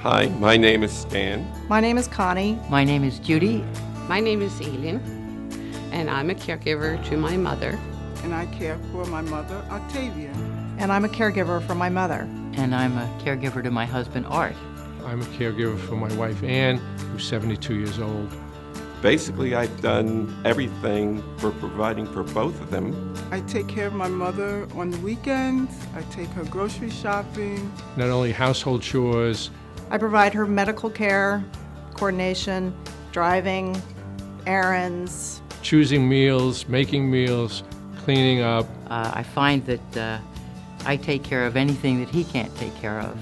Hi, my name is Stan. My name is Connie. My name is Judy. My name is Eileen, and I'm a caregiver to my mother. And I care for my mother, Octavia. And I'm a caregiver for my mother. And I'm a caregiver to my husband, Art. I'm a caregiver for my wife, Ann, who's 72 years old. Basically, I've done everything for providing for both of them. I take care of my mother on the weekends. I take her grocery shopping. Not only household chores, I provide her medical care, coordination, driving, errands. choosing meals, making meals, cleaning up. I find that I take care of anything that he can't take care of.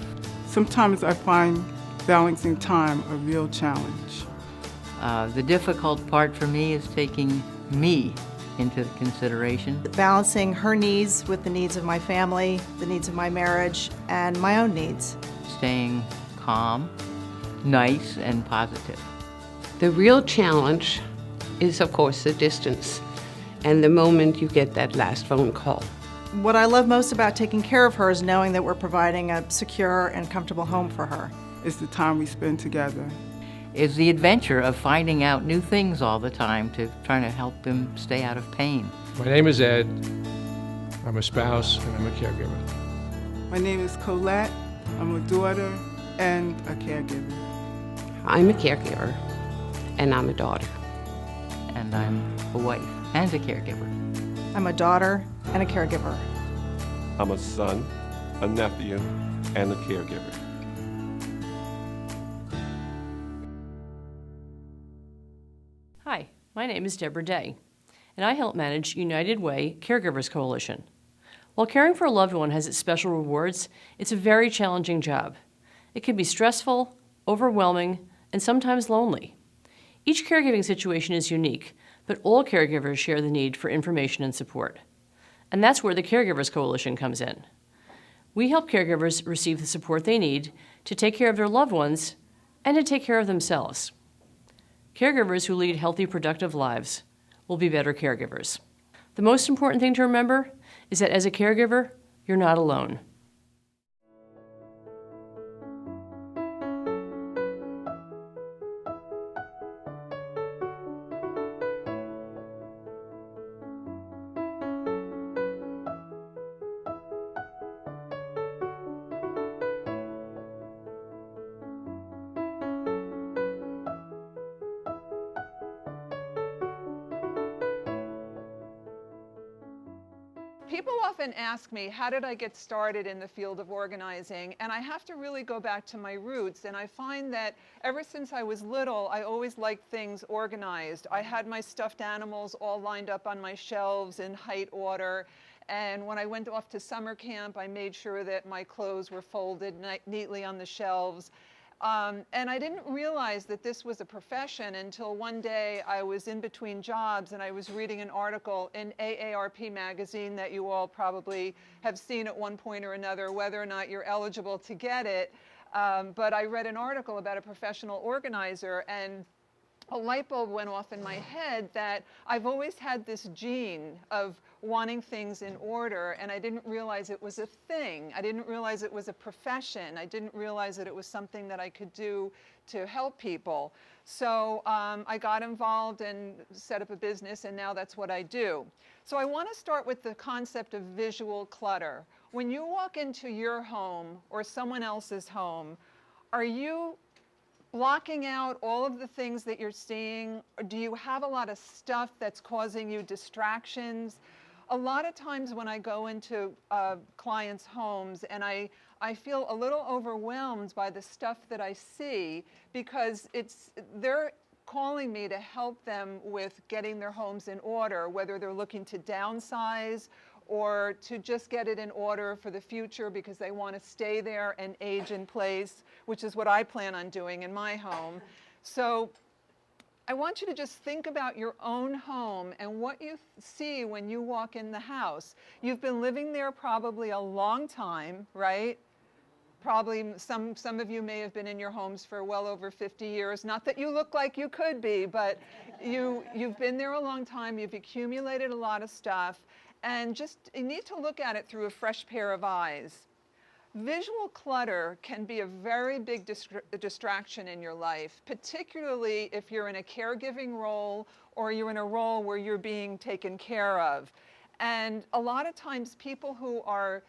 Sometimes I find balancing time a real challenge. The difficult part for me is taking me into consideration. Balancing her needs with the needs of my family, the needs of my marriage, and my own needs. Staying calm, nice, and positive. The real challenge is, of course, the distance and the moment you get that last phone call. What I love most about taking care of her is knowing that we're providing a secure and comfortable home for her. It's the time we spend together. Is the adventure of finding out new things all the time to trying to help him stay out of pain. My name is Ed. I'm a spouse and I'm a caregiver. My name is Colette. I'm a daughter and a caregiver. I'm a caregiver, and I'm a daughter. And I'm a wife and a caregiver. I'm a daughter and a caregiver. I'm a son, a nephew, and a caregiver. Hi, my name is Deborah Day, and I help manage United Way Caregivers Coalition. While caring for a loved one has its special rewards, it's a very challenging job. It can be stressful, overwhelming, and sometimes lonely. Each caregiving situation is unique, but all caregivers share the need for information and support. And that's where the Caregivers Coalition comes in. We help caregivers receive the support they need to take care of their loved ones and to take care of themselves. Caregivers who lead healthy, productive lives will be better caregivers. The most important thing to remember is that as a caregiver, you're not alone. People often ask me, how did I get started in the field of organizing? And I have to really go back to my roots. And I find that ever since I was little, I always liked things organized. I had my stuffed animals all lined up on my shelves in height order. And when I went off to summer camp, I made sure that my clothes were folded neatly on the shelves. And I didn't realize that this was a profession until one day I was in between jobs and I was reading an article in AARP magazine that you all probably have seen at one point or another, whether or not you're eligible to get it. But I read an article about a professional organizer, and a light bulb went off in my head that I've always had this gene of wanting things in order, and I didn't realize it was a thing. I didn't realize it was a profession. I didn't realize that it was something that I could do to help people. So I got involved and set up a business, and now that's what I do. So I want to start with the concept of visual clutter. When you walk into your home or someone else's home, are you blocking out all of the things that you're seeing? Or do you have a lot of stuff that's causing you distractions? A lot of times when I go into clients' homes and I feel a little overwhelmed by the stuff that I see, because they're calling me to help them with getting their homes in order, whether they're looking to downsize or to just get it in order for the future because they want to stay there and age in place, which is what I plan on doing in my home. So I want you to just think about your own home and what you see when you walk in the house. You've been living there probably a long time, right? Probably some of you may have been in your homes for well over 50 years. Not that you look like you could be, but you've been there a long time. You've accumulated a lot of stuff. And just you need to look at it through a fresh pair of eyes. Visual clutter can be a very big distraction in your life, particularly if you're in a caregiving role or you're in a role where you're being taken care of. And a lot of times people who are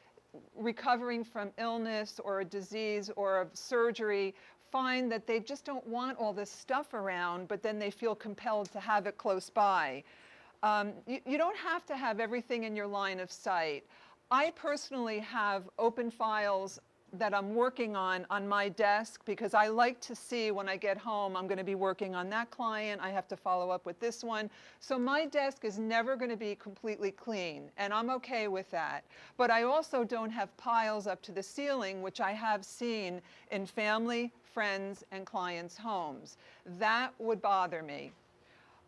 recovering from illness or a disease or a surgery find that they just don't want all this stuff around, but then they feel compelled to have it close by. You don't have to have everything in your line of sight. I personally have open files that I'm working on my desk because I like to see when I get home, I'm going to be working on that client, I have to follow up with this one. So my desk is never going to be completely clean, and I'm okay with that. But I also don't have piles up to the ceiling, which I have seen in family, friends, and clients' homes. That would bother me.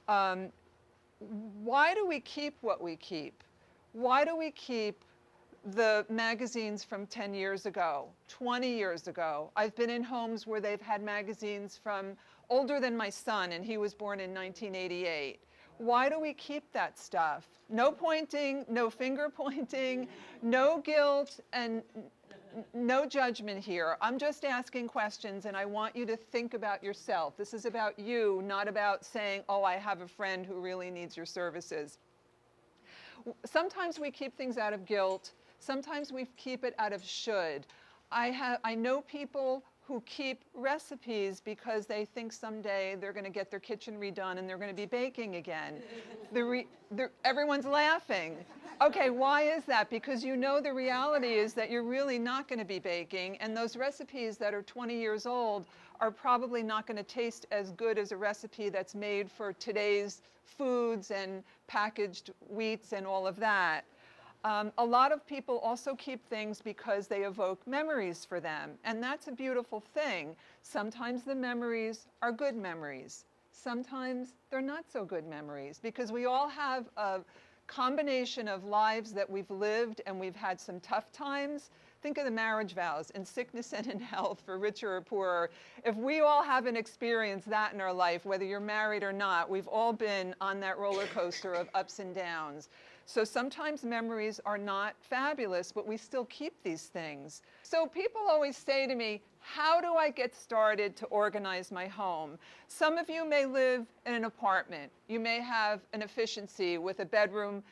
Why do we keep what we keep? Why do we keep the magazines from 10 years ago, 20 years ago? I've been in homes where they've had magazines from older than my son, and he was born in 1988. Why do we keep that stuff? No pointing, no finger pointing, no guilt, and no judgment here. I'm just asking questions, and I want you to think about yourself. This is about you, not about saying, oh, I have a friend who really needs your services. Sometimes we keep things out of guilt. Sometimes we keep it out of should. I know people who keep recipes because they think someday they're going to get their kitchen redone and they're going to be baking again. Everyone's laughing. Okay, why is that? Because you know the reality is that you're really not going to be baking, and those recipes that are 20 years old are probably not going to taste as good as a recipe that's made for today's foods and packaged wheats and all of that. A lot of people also keep things because they evoke memories for them, and that's a beautiful thing. Sometimes the memories are good memories. Sometimes they're not so good memories, because we all have a combination of lives that we've lived and we've had some tough times. Think of the marriage vows, in sickness and in health, for richer or poorer. If we all haven't experienced that in our life, whether you're married or not, we've all been on that roller coaster of ups and downs. So sometimes memories are not fabulous, but we still keep these things. So people always say to me, how do I get started to organize my home? Some of you may live in an apartment. You may have an efficiency with a bedroom,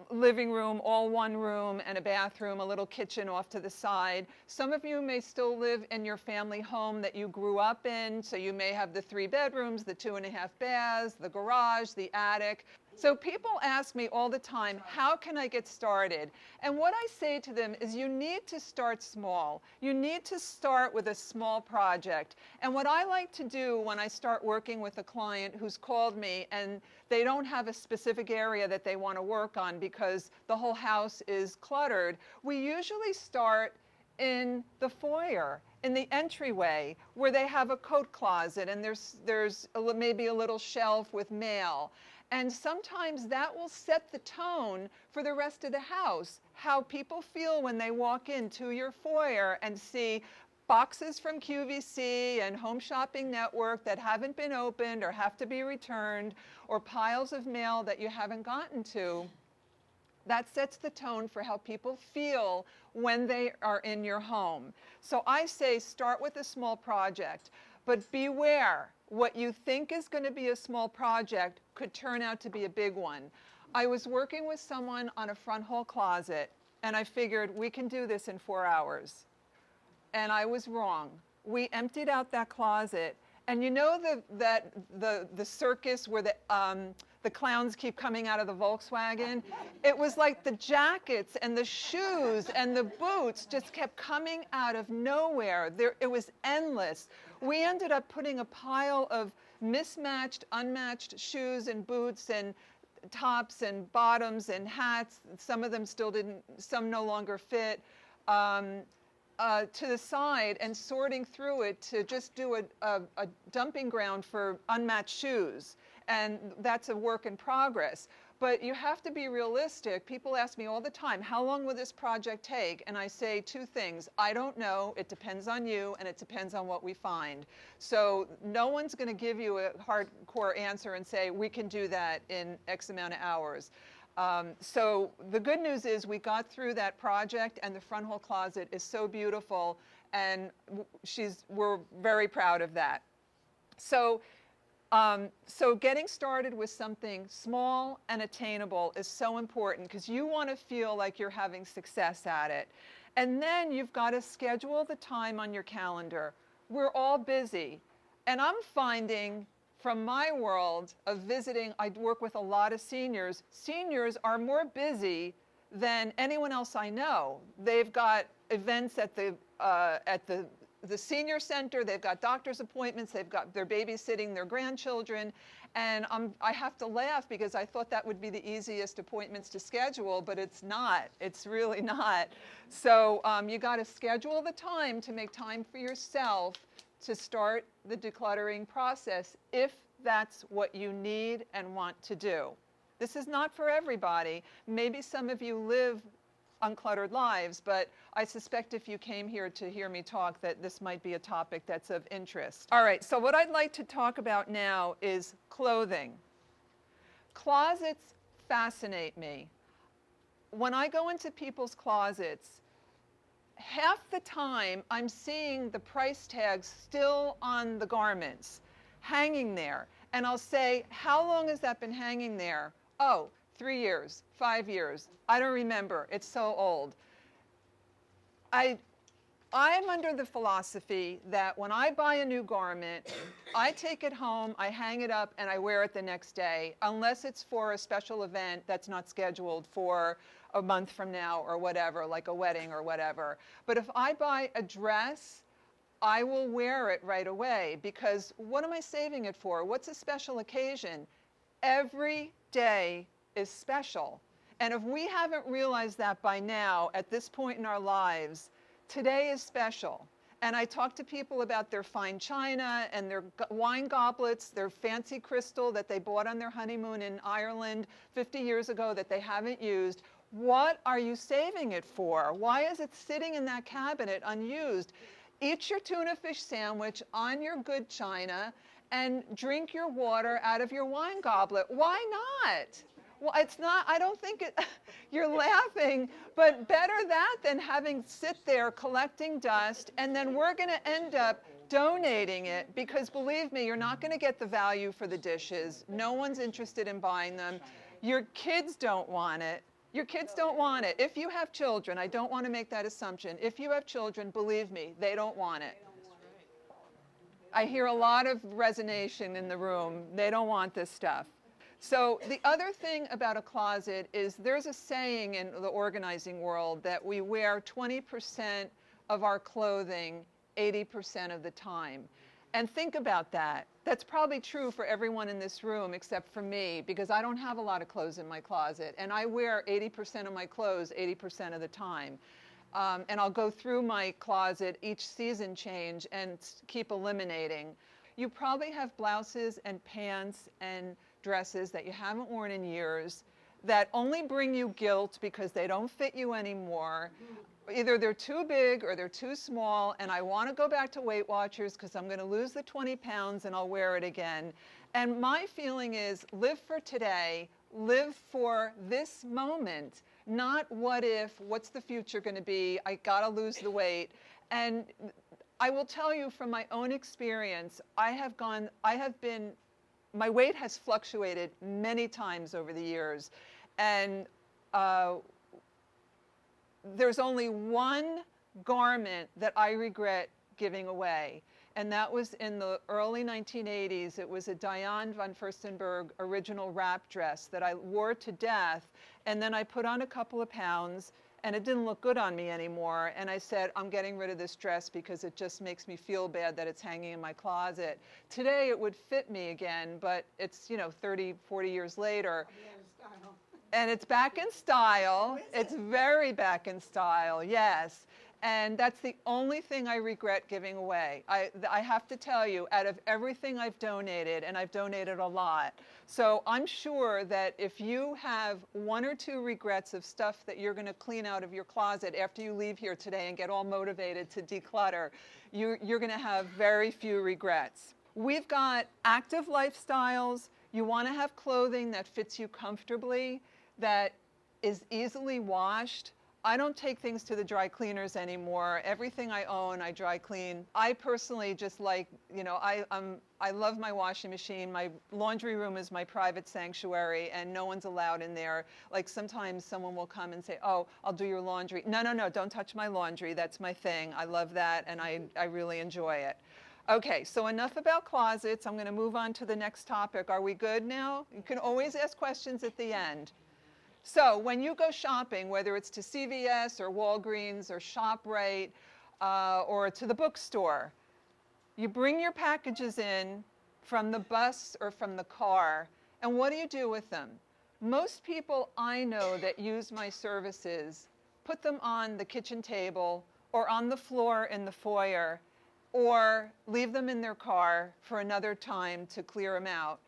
living room, all one room, and a bathroom, a little kitchen off to the side. Some of you may still live in your family home that you grew up in, so you may have the 3 bedrooms, the 2.5 baths, the garage, the attic. So people ask me all the time, how can I get started? And what I say to them is, you need to start small. You need to start with a small project. And what I like to do when I start working with a client who's called me and they don't have a specific area that they want to work on because the whole house is cluttered, we usually start in the foyer, in the entryway, where they have a coat closet and there's maybe a little shelf with mail. And sometimes that will set the tone for the rest of the house, how people feel when they walk into your foyer and see boxes from QVC and Home Shopping Network that haven't been opened or have to be returned, or piles of mail that you haven't gotten to. That sets the tone for how people feel when they are in your home. So I say start with a small project, but beware. What you think is going to be a small project could turn out to be a big one. I was working with someone on a front hall closet, and I figured we can do this in 4 hours. And I was wrong. We emptied out that closet, and you know the circus where the clowns keep coming out of the Volkswagen? It was like the jackets and the shoes and the boots just kept coming out of nowhere. It was endless. We ended up putting a pile of mismatched, unmatched shoes and boots and tops and bottoms and hats. Some of them still didn't, some no longer fit, to the side, and sorting through it to just do a dumping ground for unmatched shoes. And that's a work in progress. But you have to be realistic. People ask me all the time, how long will this project take? And I say 2 things. I don't know. It depends on you, and it depends on what we find. So no one's going to give you a hardcore answer and say, we can do that in X amount of hours. So the good news is we got through that project, and the front hall closet is so beautiful, and we're very proud of that. So, so getting started with something small and attainable is so important because you want to feel like you're having success at it. And then you've got to schedule the time on your calendar. We're all busy. And I'm finding from my world of visiting, I work with a lot of seniors. Seniors are more busy than anyone else I know. They've got events at the senior center, they've got doctor's appointments, they're babysitting their grandchildren, and I have to laugh because I thought that would be the easiest appointments to schedule, but it's not. It's really not. So you got to schedule the time to make time for yourself to start the decluttering process if that's what you need and want to do. This is not for everybody. Maybe some of you live uncluttered lives, but I suspect if you came here to hear me talk that this might be a topic that's of interest. All right, so what I'd like to talk about now is clothing. Closets fascinate me. When I go into people's closets, half the time I'm seeing the price tags still on the garments, hanging there. And I'll say, how long has that been hanging there? Oh, 3 years, 5 years. I don't remember. It's so old. I'm under the philosophy that when I buy a new garment, I take it home, I hang it up, and I wear it the next day, unless it's for a special event that's not scheduled for a month from now or whatever, like a wedding or whatever. But if I buy a dress, I will wear it right away, because what am I saving it for? What's a special occasion? Every day is special. And if we haven't realized that by now, at this point in our lives, today is special. And I talk to people about their fine china and their wine goblets, their fancy crystal that they bought on their honeymoon in Ireland 50 years ago that they haven't used. What are you saving it for? Why is it sitting in that cabinet unused? Eat your tuna fish sandwich on your good china and drink your water out of your wine goblet. Why not? Well, it's not, I don't think it, you're laughing, but better that than having sit there collecting dust, and then we're going to end up donating it, because believe me, you're not going to get the value for the dishes. No one's interested in buying them. Your kids don't want it. Your kids don't want it. If you have children, I don't want to make that assumption. If you have children, believe me, they don't want it. I hear a lot of resonation in the room. They don't want this stuff. So the other thing about a closet is there's a saying in the organizing world that we wear 20% of our clothing 80% of the time. And think about that. That's probably true for everyone in this room except for me, because I don't have a lot of clothes in my closet, and I wear 80% of my clothes 80% of the time. And I'll go through my closet each season change and keep eliminating. You probably have blouses and pants and dresses that you haven't worn in years that only bring you guilt because they don't fit you anymore. Either they're too big or they're too small, and I want to go back to Weight Watchers because I'm going to lose the 20 pounds and I'll wear it again. And my feeling is live for today, live for this moment, not what if, what's the future going to be, I got to lose the weight. And I will tell you from my own experience, my weight has fluctuated many times over the years, and there's only one garment that I regret giving away, and that was in the early 1980s. It was a Diane von Furstenberg original wrap dress that I wore to death, and then I put on a couple of pounds, and it didn't look good on me anymore, and I said, I'm getting rid of this dress because it just makes me feel bad that it's hanging in my closet. Today it would fit me again, but it's, 30, 40 years later. And it's back in style. It's very back in style, yes. And that's the only thing I regret giving away. I have to tell you, out of everything I've donated, and I've donated a lot, so I'm sure that if you have 1 or 2 regrets of stuff that you're going to clean out of your closet after you leave here today and get all motivated to declutter, you're going to have very few regrets. We've got active lifestyles. You want to have clothing that fits you comfortably, that is easily washed. I don't take things to the dry cleaners anymore. Everything I own, I dry clean. I personally just like, you know, I love my washing machine. My laundry room is my private sanctuary, and no one's allowed in there. Like sometimes someone will come and say, oh, I'll do your laundry. No, no, no, don't touch my laundry. That's my thing. I love that, and I really enjoy it. Okay, so enough about closets. I'm going to move on to the next topic. Are we good now? You can always ask questions at the end. So when you go shopping, whether it's to CVS or Walgreens or ShopRite or to the bookstore, you bring your packages in from the bus or from the car, and what do you do with them? Most people I know that use my services put them on the kitchen table or on the floor in the foyer, or leave them in their car for another time to clear them out.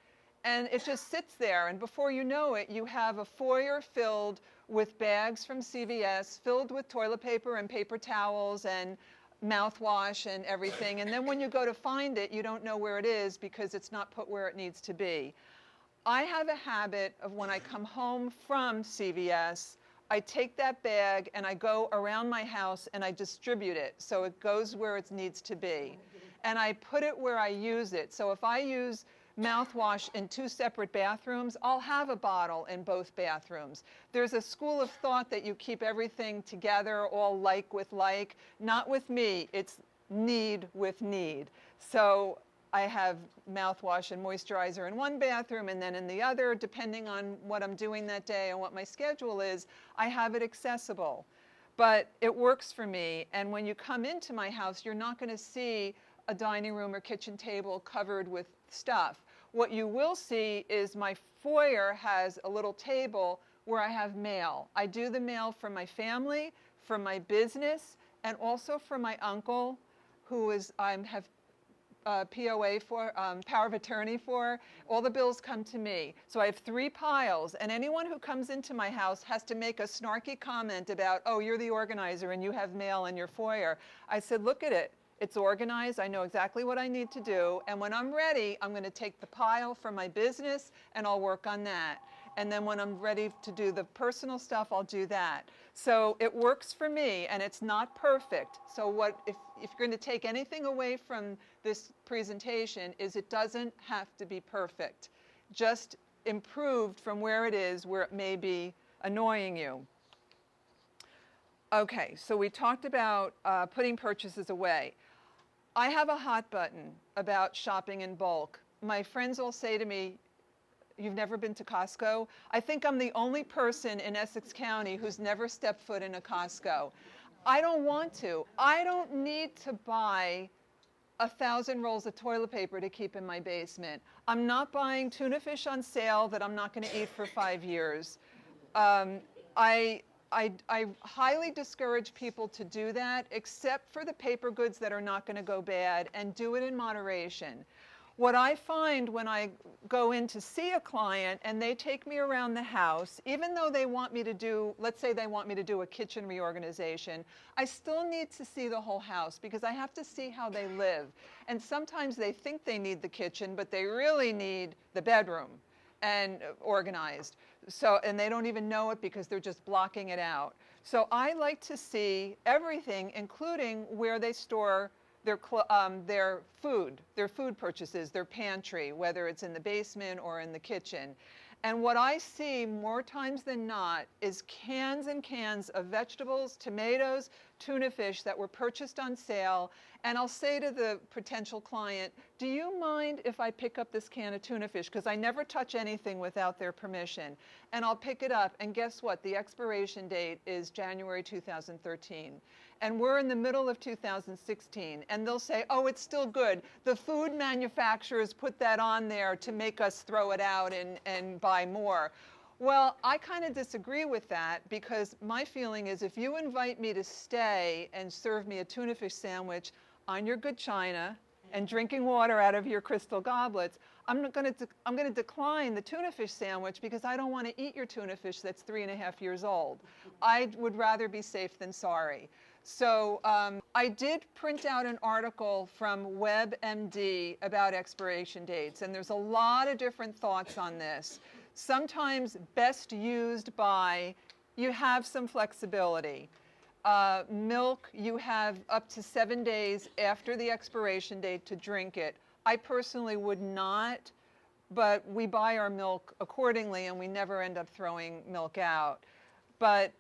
And it just sits there, and before you know it, you have a foyer filled with bags from CVS, filled with toilet paper and paper towels and mouthwash and everything. And then when you go to find it, you don't know where it is because it's not put where it needs to be. I have a habit of when I come home from CVS, I take that bag and I go around my house and I distribute it so it goes where it needs to be. And I put it where I use it. So if I use mouthwash in 2 separate bathrooms, I'll have a bottle in both bathrooms. There's a school of thought that you keep everything together, all like with like. Not with me, it's need with need. So I have mouthwash and moisturizer in one bathroom, and then in the other, depending on what I'm doing that day and what my schedule is, I have it accessible. But it works for me, and when you come into my house, you're not going to see a dining room or kitchen table covered with stuff. What you will see is my foyer has a little table where I have mail. I do the mail for my family, for my business, and also for my uncle, who is I have POA for, power of attorney for. All the bills come to me. So I have 3 piles, and anyone who comes into my house has to make a snarky comment about, oh, you're the organizer and you have mail in your foyer. I said, look at it. It's organized. I know exactly what I need to do. And when I'm ready, I'm going to take the pile from my business and I'll work on that. And then when I'm ready to do the personal stuff, I'll do that. So it works for me, and it's not perfect. So if you're going to take anything away from this presentation, is it doesn't have to be perfect. Just improved from where it is, where it may be annoying you. Okay, so we talked about putting purchases away. I have a hot button about shopping in bulk. My friends all say to me, you've never been to Costco? I think I'm the only person in Essex County who's never stepped foot in a Costco. I don't want to. I don't need to buy 1,000 rolls of toilet paper to keep in my basement. I'm not buying tuna fish on sale that I'm not going to eat for 5 years. I highly discourage people to do that, except for the paper goods that are not going to go bad, and do it in moderation. What I find when I go in to see a client and they take me around the house, even though they want me to do, let's say they want me to do a kitchen reorganization, I still need to see the whole house because I have to see how they live. And sometimes they think they need the kitchen, but they really need the bedroom and organized. So, and they don't even know it because they're just blocking it out. So I like to see everything, including where they store their food purchases, their pantry, whether it's in the basement or in the kitchen. And what I see more times than not is cans and cans of vegetables, tomatoes, tuna fish that were purchased on sale. And I'll say to the potential client, do you mind if I pick up this can of tuna fish? Because I never touch anything without their permission. And I'll pick it up, and guess what? The expiration date is January 2013. And we're in the middle of 2016. And they'll say, oh, it's still good. The food manufacturers put that on there to make us throw it out and buy more. Well, I kind of disagree with that, because my feeling is if you invite me to stay and serve me a tuna fish sandwich on your good china and drinking water out of your crystal goblets, I'm going to decline the tuna fish sandwich because I don't want to eat your tuna fish that's 3.5 years old. I would rather be safe than sorry. So I did print out an article from WebMD about expiration dates, and there's a lot of different thoughts on this. Sometimes best used by, you have some flexibility. Milk, you have up to 7 days after the expiration date to drink it. I personally would not, but we buy our milk accordingly and we never end up throwing milk out. But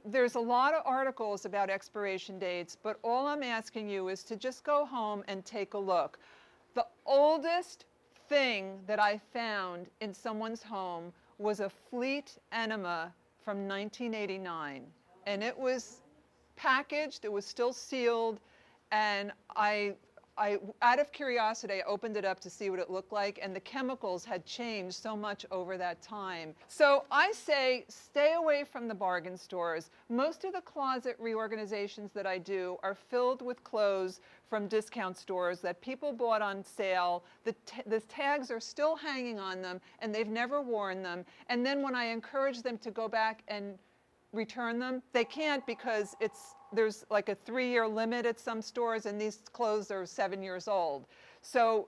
there's a lot of articles about expiration dates, but all I'm asking you is to just go home and take a look. The oldest thing that I found in someone's home was a Fleet enema from 1989. And it was packaged, it was still sealed, and I out of curiosity, I opened it up to see what it looked like, and the chemicals had changed so much over that time. So I say stay away from the bargain stores. Most of the closet reorganizations that I do are filled with clothes from discount stores that people bought on sale. The tags are still hanging on them, and they've never worn them. And then when I encourage them to go back and return them, they can't because there's like a 3-year limit at some stores, and these clothes are 7 years old. So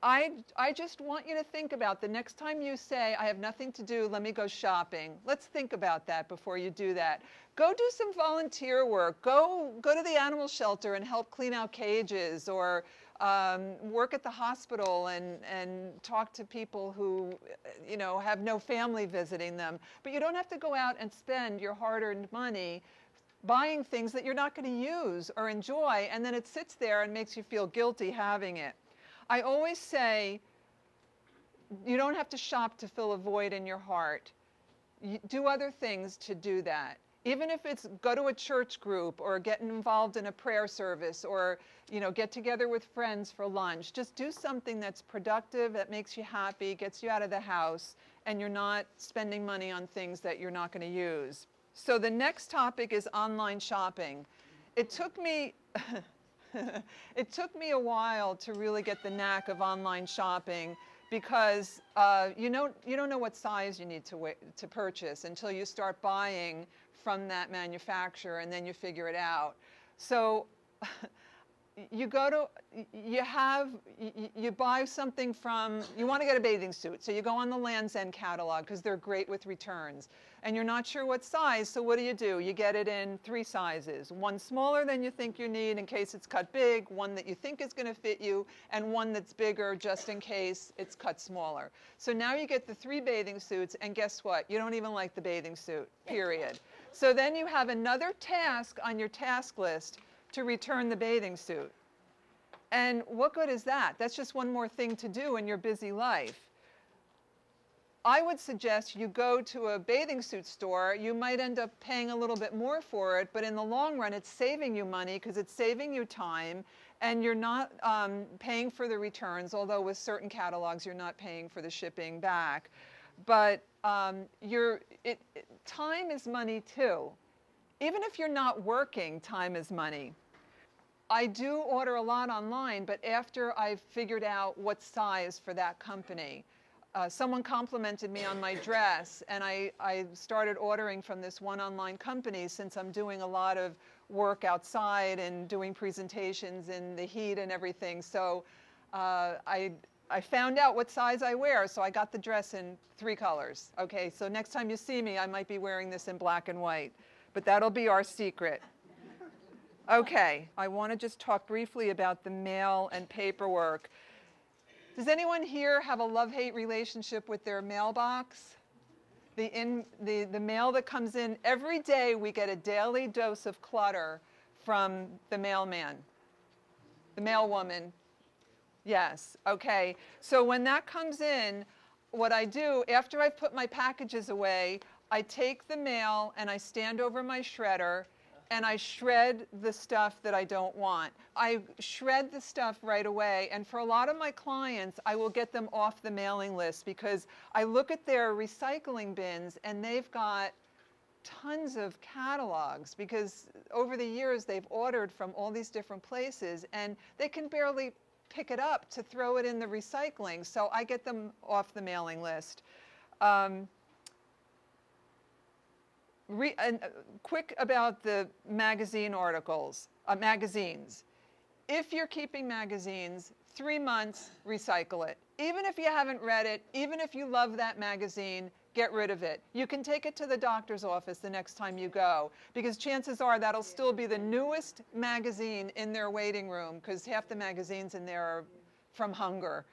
I just want you to think about the next time you say, I have nothing to do, let me go shopping. Let's think about that before you do that. Go do some volunteer work. Go to the animal shelter and help clean out cages, or work at the hospital and talk to people who, you know, have no family visiting them. But you don't have to go out and spend your hard-earned money buying things that you're not going to use or enjoy, and then it sits there and makes you feel guilty having it. I always say, you don't have to shop to fill a void in your heart. Do other things to do that. Even if it's go to a church group or get involved in a prayer service, or, you know, get together with friends for lunch. Just do something that's productive, that makes you happy, gets you out of the house, and you're not spending money on things that you're not going to use. So the next topic is online shopping. It took me it took me a while to really get the knack of online shopping, because you don't know what size you need to purchase until you start buying from that manufacturer, and then you figure it out. So you buy something from, you want to get a bathing suit, so you go on the Land's End catalog because they're great with returns, and you're not sure what size, so what do? You get it in 3 sizes, one smaller than you think you need in case it's cut big, one that you think is going to fit you, and one that's bigger just in case it's cut smaller. So now you get the 3 bathing suits, and guess what? You don't even like the bathing suit, period. So then you have another task on your task list to return the bathing suit. And what good is that? That's just one more thing to do in your busy life. I would suggest you go to a bathing suit store. You might end up paying a little bit more for it, but in the long run, it's saving you money because it's saving you time, and you're not paying for the returns, although with certain catalogs, you're not paying for the shipping back. But time is money too. Even if you're not working, time is money. I do order a lot online, but after I've figured out what size for that company. Someone complimented me on my dress, and I started ordering from this one online company since I'm doing a lot of work outside and doing presentations in the heat and everything. So I found out what size I wear, so I got the dress in 3 colors. Okay, so next time you see me, I might be wearing this in black and white, but that'll be our secret. Okay, I want to just talk briefly about the mail and paperwork. Does anyone here have a love-hate relationship with their mailbox? The mail that comes in, every day we get a daily dose of clutter from the mailman, the mailwoman. Yes, okay. So when that comes in, what I do, after I've put my packages away, I take the mail and I stand over my shredder and I shred the stuff that I don't want. I shred the stuff right away, and for a lot of my clients, I will get them off the mailing list because I look at their recycling bins and they've got tons of catalogs because over the years they've ordered from all these different places and they can barely pick it up to throw it in the recycling, so I get them off the mailing list. Quick about the magazine articles, magazines. If you're keeping magazines, 3 months, recycle it. Even if you haven't read it, even if you love that magazine, get rid of it. You can take it to the doctor's office the next time you go, because chances are that'll still be the newest magazine in their waiting room, because half the magazines in there are from hunger.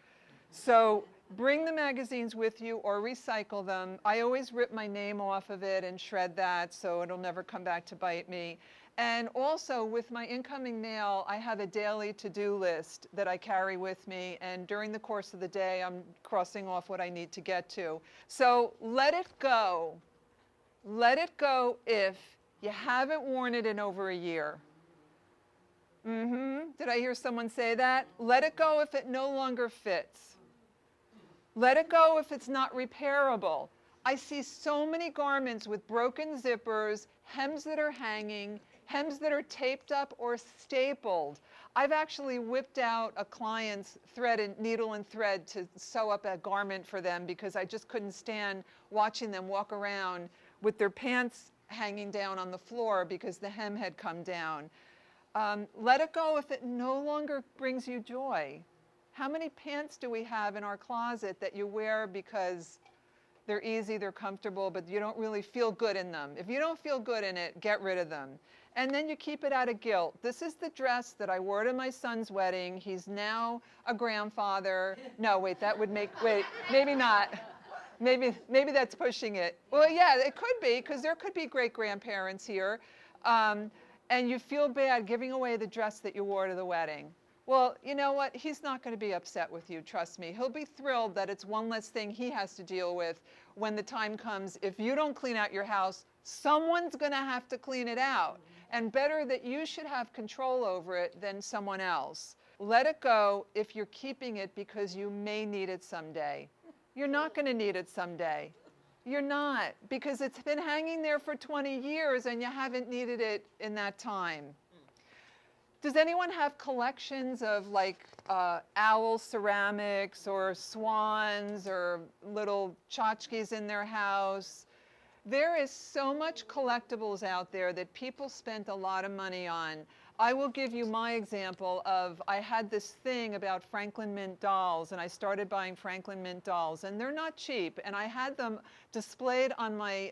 So bring the magazines with you or recycle them. I always rip my name off of it and shred that so it'll never come back to bite me. And also with my incoming mail, I have a daily to-do list that I carry with me, and during the course of the day, I'm crossing off what I need to get to. So let it go. Let it go if you haven't worn it in over a year. Did I hear someone say that? Let it go if it no longer fits. Let it go if it's not repairable. I see so many garments with broken zippers, hems that are hanging, hems that are taped up or stapled. I've actually whipped out a client's needle and thread to sew up a garment for them because I just couldn't stand watching them walk around with their pants hanging down on the floor because the hem had come down. Let it go if it no longer brings you joy. How many pants do we have in our closet that you wear because they're easy, they're comfortable, but you don't really feel good in them? If you don't feel good in it, get rid of them. And then you keep it out of guilt. This is the dress that I wore to my son's wedding. He's now a grandfather. No, wait, that would make, wait, maybe not. Maybe that's pushing it. Well, yeah, it could be, because there could be great-grandparents here. And you feel bad giving away the dress that you wore to the wedding. Well, you know what? He's not going to be upset with you, trust me. He'll be thrilled that it's one less thing he has to deal with when the time comes. If you don't clean out your house, someone's going to have to clean it out. And better that you should have control over it than someone else. Let it go if you're keeping it because you may need it someday. You're not going to need it someday. You're not, because it's been hanging there for 20 years and you haven't needed it in that time. Does anyone have collections of like owl ceramics or swans or little tchotchkes in their house? There is so much collectibles out there that people spent a lot of money on. I will give you my example of, I had this thing about Franklin Mint dolls, and I started buying Franklin Mint dolls, and they're not cheap, and I had them displayed on my,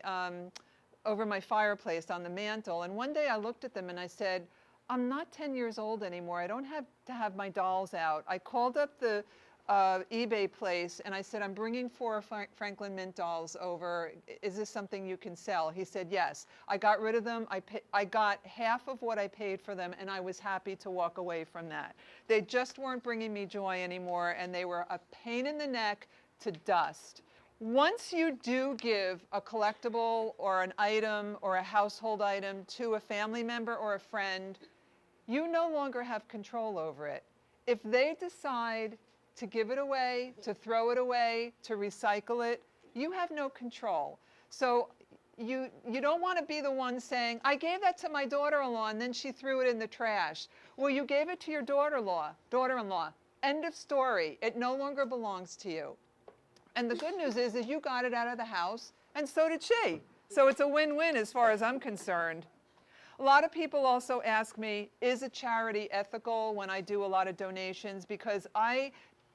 over my fireplace on the mantle, and one day I looked at them and I said, I'm not 10 years old anymore. I don't have to have my dolls out. I called up the eBay place and I said, I'm bringing 4 Franklin Mint dolls over. Is this something you can sell? He said, yes. I got rid of them. I got half of what I paid for them, and I was happy to walk away from that. They just weren't bringing me joy anymore, and they were a pain in the neck to dust. Once you do give a collectible or an item or a household item to a family member or a friend, you no longer have control over it. If they decide to give it away, to throw it away, to recycle it, you have no control. So you don't want to be the one saying, I gave that to my daughter-in-law and then she threw it in the trash. Well, you gave it to your daughter-in-law. End of story. It no longer belongs to you. And the good news is you got it out of the house, and so did she. So it's a win-win as far as I'm concerned. A lot of people also ask me, is a charity ethical when I do a lot of donations? Because I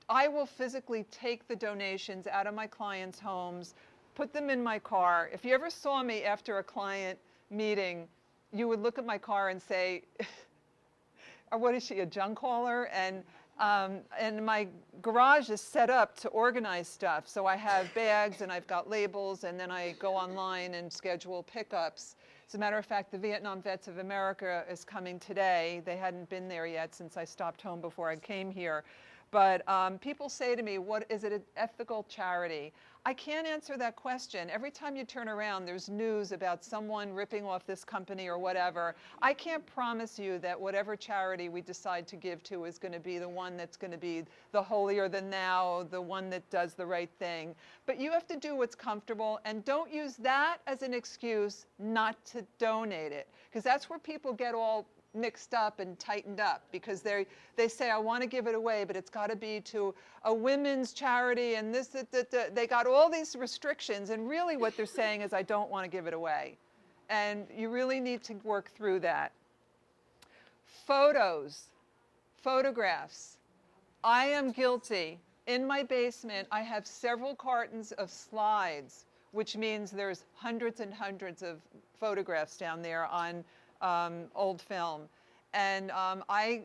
will physically take the donations out of my clients' homes, put them in my car. If you ever saw me after a client meeting, you would look at my car and say, or what is she, a junk hauler? And my garage is set up to organize stuff. So I have bags and I've got labels, and then I go online and schedule pickups. As a matter of fact, the Vietnam Vets of America is coming today. They hadn't been there yet since I stopped home before I came here. But people say to me, what is it, an ethical charity? I can't answer that question. Every time you turn around, there's news about someone ripping off this company or whatever. I can't promise you that whatever charity we decide to give to is going to be the one that's going to be the holier than thou, the one that does the right thing. But you have to do what's comfortable, and don't use that as an excuse not to donate it, because that's where people get all mixed up and tightened up, because they say, I want to give it away, but it's got to be to a women's charity, and this, they got all these restrictions, and really what they're saying is, I don't want to give it away. And you really need to work through that. Photographs. I am guilty In my basement, I have several cartons of slides, which means there's hundreds and hundreds of photographs down there on old film. And I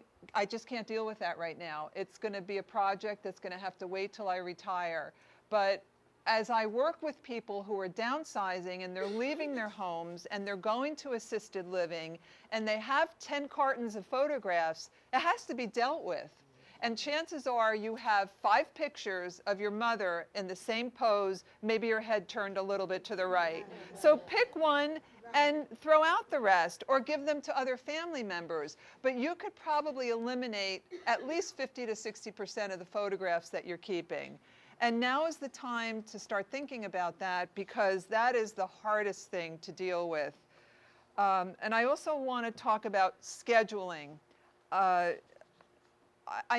just can't deal with that right now. It's going to be a project that's going to have to wait till I retire. But as I work with people who are downsizing and they're leaving their homes and they're going to assisted living and they have 10 cartons of photographs, it has to be dealt with. And chances are you have 5 pictures of your mother in the same pose, maybe your head turned a little bit to the right. So pick one and throw out the rest or give them to other family members. But you could probably eliminate at least 50 to 60% of the photographs that you're keeping. And now is the time to start thinking about that, because that is the hardest thing to deal with. And I also want to talk about scheduling. I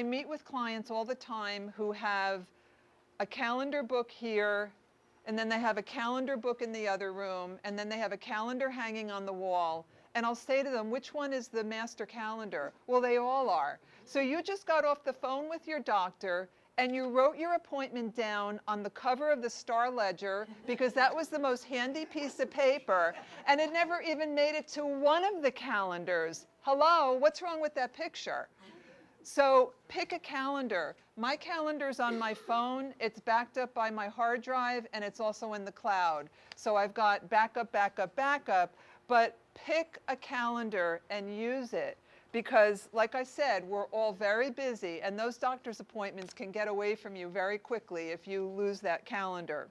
meet with clients all the time who have a calendar book here, and then they have a calendar book in the other room, and then they have a calendar hanging on the wall. And I'll say to them, which one is the master calendar? Well, they all are. So you just got off the phone with your doctor, and you wrote your appointment down on the cover of the Star Ledger because that was the most handy piece of paper, and it never even made it to one of the calendars. Hello, what's wrong with that picture? So pick a calendar. My calendar's on my phone, it's backed up by my hard drive, and it's also in the cloud. So I've got backup, backup, backup, but pick a calendar and use it. Because, like I said, we're all very busy, and those doctor's appointments can get away from you very quickly if you lose that calendar.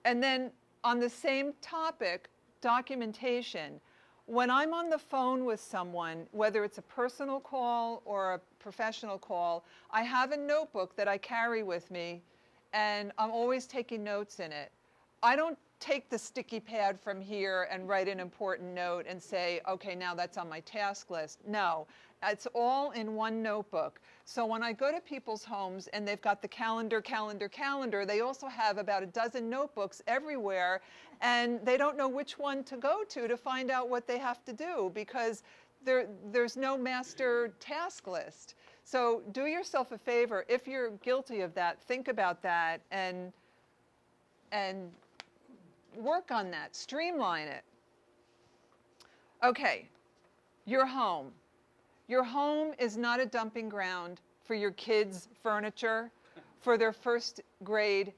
And then on the same topic, documentation. When I'm on the phone with someone, whether it's a personal call or a professional call, I have a notebook that I carry with me, and I'm always taking notes in it. I don't take the sticky pad from here and write an important note and say, okay, now that's on my task list. No, it's all in one notebook. So when I go to people's homes and they've got the calendar, they also have about a dozen notebooks everywhere, and they don't know which one to go to find out what they have to do, because there's no master task list. So do yourself a favor. If you're guilty of that, think about that and work on that, streamline it. Okay, your home. Your home is not a dumping ground for your kids' furniture, for their first grade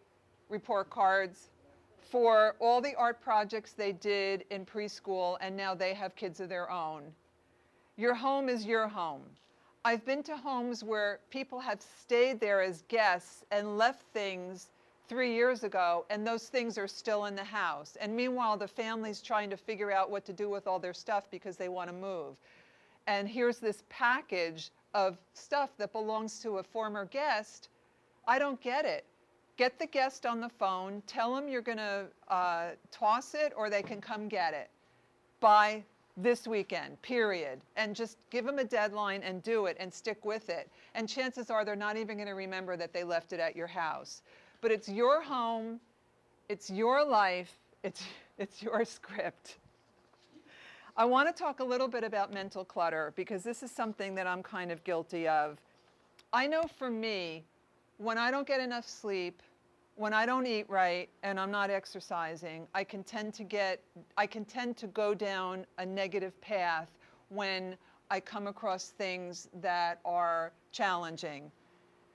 report cards, for all the art projects they did in preschool and now they have kids of their own. Your home is your home. I've been to homes where people have stayed there as guests and left things 3 years ago, and those things are still in the house. And meanwhile, the family's trying to figure out what to do with all their stuff because they want to move. And here's this package of stuff that belongs to a former guest. I don't get it. Get the guest on the phone, tell them you're going to toss it or they can come get it by this weekend, period. And just give them a deadline and do it and stick with it. And chances are they're not even going to remember that they left it at your house. But it's your home, it's your life, it's your script. I want to talk a little bit about mental clutter, because this is something that I'm kind of guilty of. I know for me, when I don't get enough sleep, when I don't eat right, and I'm not exercising, I can tend to go down a negative path when I come across things that are challenging.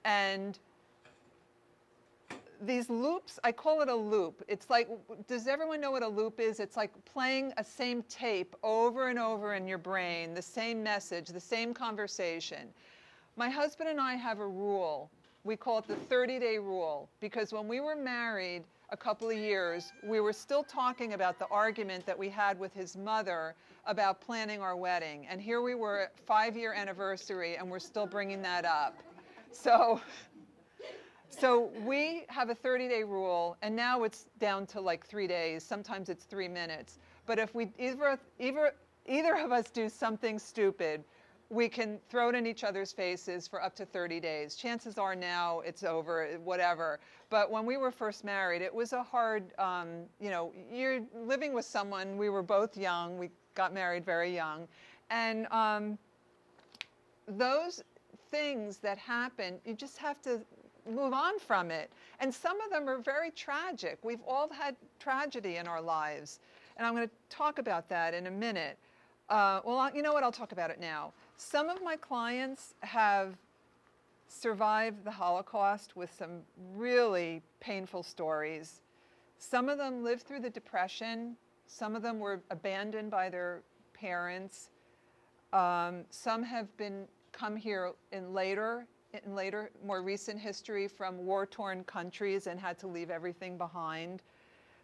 And these loops, I call it a loop. It's like, does everyone know what a loop is? It's like playing a same tape over and over in your brain, the same message, the same conversation. My husband and I have a rule. We call it the 30-day rule, because when we were married a couple of years, we were still talking about the argument that we had with his mother about planning our wedding. And here we were at 5-year anniversary, and we're still bringing that up. So we have a 30-day rule, and now it's down to like 3 days. Sometimes it's 3 minutes. But if we either of us do something stupid, we can throw it in each other's faces for up to 30 days. Chances are now it's over, whatever. But when we were first married, it was a hard, you're living with someone. We were both young. We got married very young. And those things that happen, you just have to move on from it. And some of them are very tragic. We've all had tragedy in our lives. And I'm going to talk about that in a minute. You know what? I'll talk about it now. Some of my clients have survived the Holocaust with some really painful stories. Some of them lived through the Depression. Some of them were abandoned by their parents. Some have come here in later, more recent history from war-torn countries and had to leave everything behind.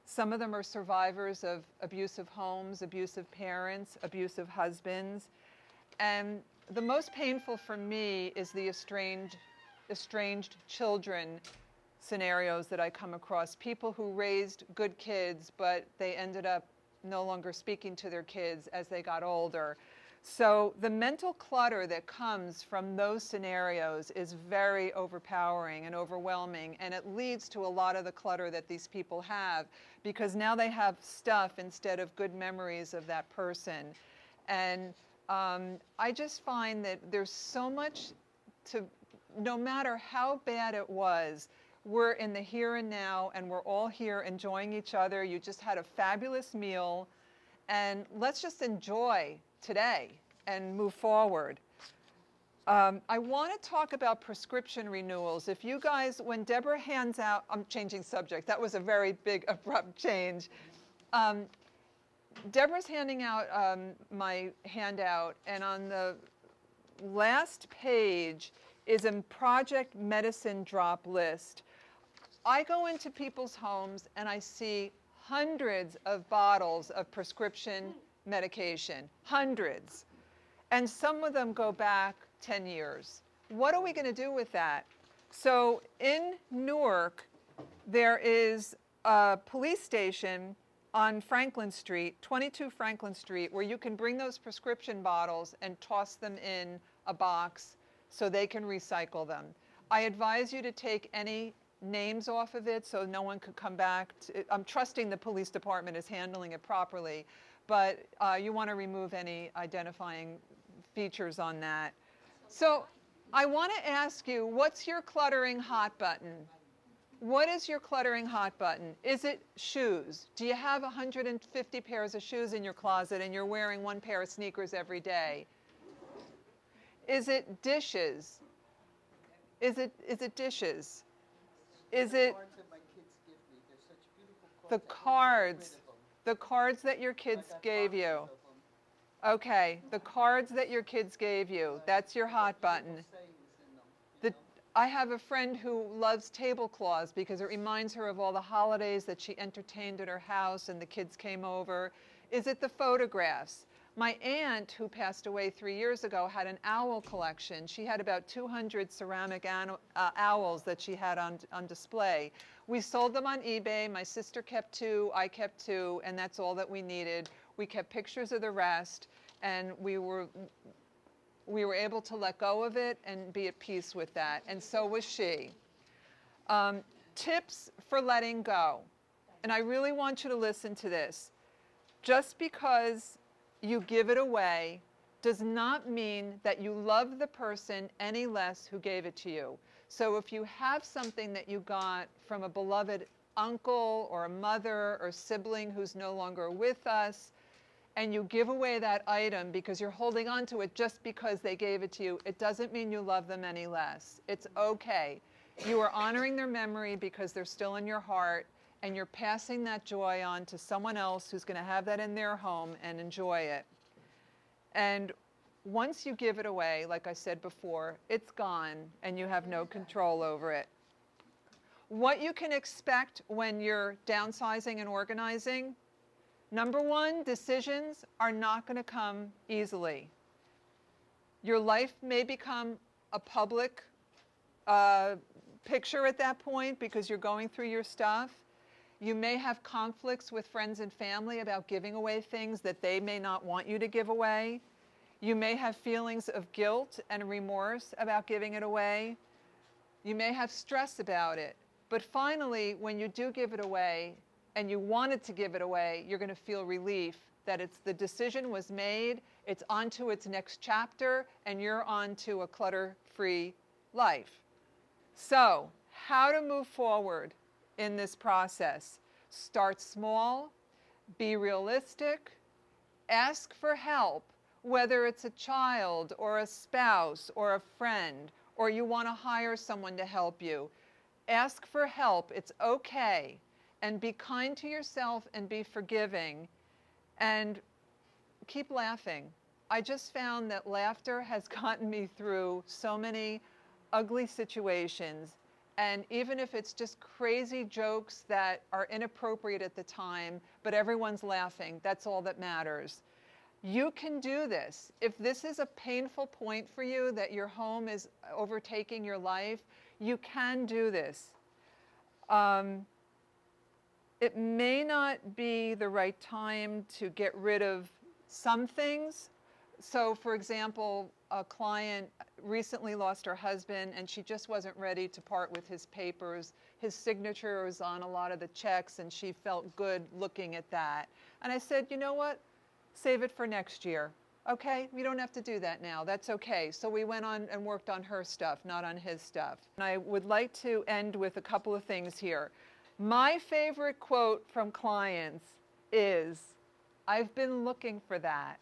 Some of them are survivors of abusive homes, abusive parents, abusive husbands. And the most painful for me is the estranged children scenarios that I come across. People who raised good kids, but they ended up no longer speaking to their kids as they got older. So the mental clutter that comes from those scenarios is very overpowering and overwhelming, and it leads to a lot of the clutter that these people have, because now they have stuff instead of good memories of that person. And I just find that there's so much no matter how bad it was, we're in the here and now, and we're all here enjoying each other. You just had a fabulous meal, and let's just enjoy today and move forward. I want to talk about prescription renewals. If you guys, when Deborah hands out, I'm changing subject. That was a very big, abrupt change. Deborah's handing out my handout, and on the last page is a project medicine drop list. I go into people's homes and I see hundreds of bottles of prescription medication, hundreds. And some of them go back 10 years. What are we going to do with that? So in Newark, there is a police station on Franklin Street, 22 Franklin Street, where you can bring those prescription bottles and toss them in a box so they can recycle them. I advise you to take any names off of it so no one could come back. I'm trusting the police department is handling it properly, but you want to remove any identifying features on that. So I want to ask you, what's your cluttering hot button? What is your cluttering hot button? Is it shoes? Do you have 150 pairs of shoes in your closet and you're wearing one pair of sneakers every day? Is it dishes? Is it dishes? Is it the cards? The cards that your kids gave you. Okay, the cards that your kids gave you. That's your hot button. I have a friend who loves tablecloths because it reminds her of all the holidays that she entertained at her house and the kids came over. Is it the photographs? My aunt, who passed away 3 years ago, had an owl collection. She had about 200 ceramic owls that she had on display. We sold them on eBay. My sister kept 2, I kept 2, and that's all that we needed. We kept pictures of the rest, and we were able to let go of it and be at peace with that, and so was she. Tips for letting go. And I really want you to listen to this. Just because you give it away does not mean that you love the person any less who gave it to you. So if you have something that you got from a beloved uncle or a mother or sibling who's no longer with us, and you give away that item because you're holding on to it just because they gave it to you, it doesn't mean you love them any less. It's okay. You are honoring their memory because they're still in your heart, and you're passing that joy on to someone else who's going to have that in their home and enjoy it. And once you give it away, like I said before, it's gone and you have no control over it. What you can expect when you're downsizing and organizing: number one, decisions are not going to come easily. Your life may become a public picture at that point because you're going through your stuff. You may have conflicts with friends and family about giving away things that they may not want you to give away. You may have feelings of guilt and remorse about giving it away. You may have stress about it. But finally, when you do give it away, and you wanted to give it away, you're going to feel relief that the decision was made, it's on to its next chapter, and you're on to a clutter-free life. So, how to move forward in this process. Start small, be realistic, ask for help, whether it's a child or a spouse or a friend, or you want to hire someone to help you. Ask for help. It's okay. And be kind to yourself and be forgiving. And keep laughing. I just found that laughter has gotten me through so many ugly situations. And even if it's just crazy jokes that are inappropriate at the time, but everyone's laughing, that's all that matters. You can do this. If this is a painful point for you, that your home is overtaking your life, you can do this. It may not be the right time to get rid of some things. So for example, a client recently lost her husband and she just wasn't ready to part with his papers. His signature was on a lot of the checks and she felt good looking at that. And I said, you know what? Save it for next year. Okay, we don't have to do that now. That's okay. So we went on and worked on her stuff, not on his stuff. And I would like to end with a couple of things here. My favorite quote from clients is, "I've been looking for that."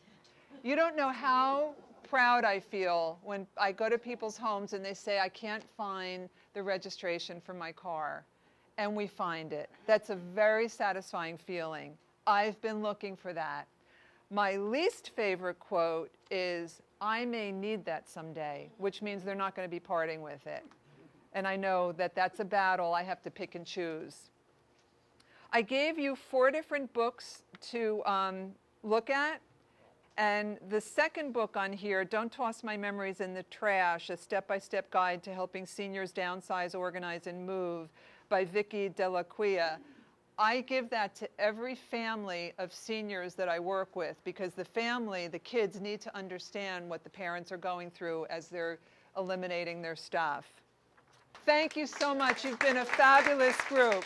You don't know how proud I feel when I go to people's homes and they say, "I can't find the registration for my car." And we find it. That's a very satisfying feeling. I've been looking for that. My least favorite quote is, "I may need that someday," which means they're not going to be parting with it. And I know that that's a battle I have to pick and choose. I gave you 4 different books to look at. And the second book on here, Don't Toss My Memories in the Trash, A Step-by-Step Guide to Helping Seniors Downsize, Organize, and Move by Vicki Delacquia. I give that to every family of seniors that I work with because the family, the kids, need to understand what the parents are going through as they're eliminating their stuff. Thank you so much. You've been a fabulous group.